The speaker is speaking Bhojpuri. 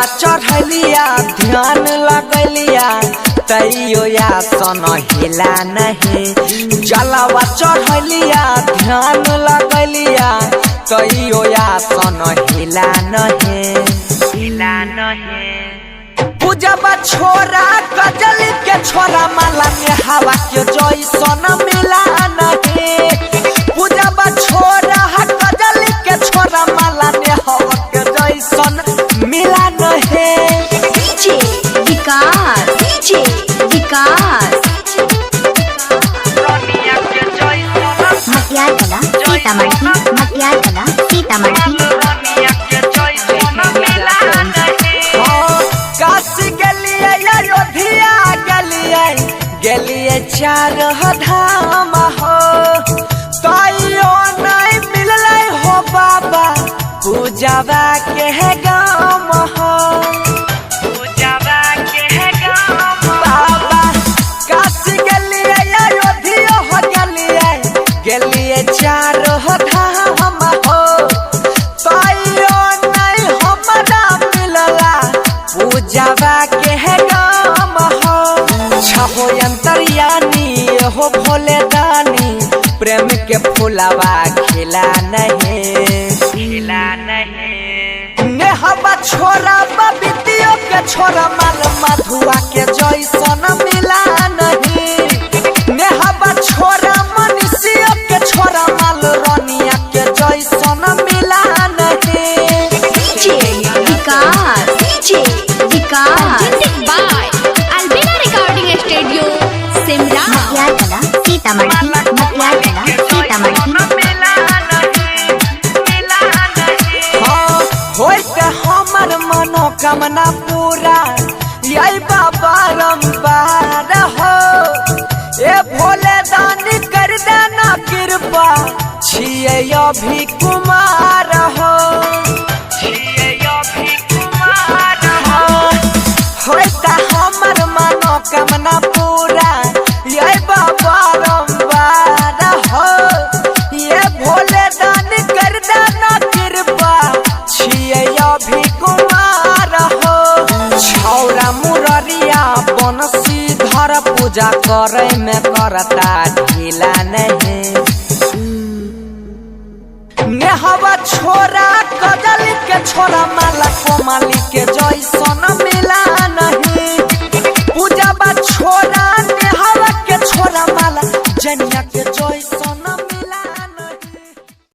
जलवा चढ़लिया ध्यान लगलिया तैयो या सन हिला नहीं। जलवा चढ़लिया ध्यान लगलिया तैयो या सन हिला नहीं। पूजबा छोरा गजल के छोरा माला में हवा के जैसन मिला नहीं। पूजबा छोरा गजल के छोरा माला में हवा के जैसन मिला नहीं। डीजे विकास मटियार कला सीतामढ़ी काशी गलिए अयोध्या गलिए चार धाम हो तैयो नहीं मिलल हो बाबा पूजबा के गाम हो। बाबा काशी गलिए अयोध्या हो गलिए चार धाम हो तैयो नहीं हमरा मिलला पूजबा के गाम हो। छहो अंतर्यामी हो भोले दानी प्रेम के फुलवा खिला नहीं। नेहबा छोरा बबितियों के छोरा माल मधुआ के जैसन मिला नहीं। नेहबा छोरा मनीषियों के छोरा माल रानिया के जैसन मिला नहीं। DJ Vikas by Albena recording studio Simra Matiyar Kala Sitamarhi हमर मनोकामना पूरा यही बारंबार हो। ए भोले दानी कर देना कृपा छिए अभी कुमार हो। हमर मनोकामना पूरा यही बारंबार हो। ये भोले दानी कर देना कृपा छिए अभी कुमार हो। छौरा मुररिया बंशीधर पूजा करे में करता ढीला नहीं। नेहबा छोरा गजल के छोरा माला कोमाली के जैसन मिला नहीं। पूजबा छोरा नेहबा के छोरा माला जनिया के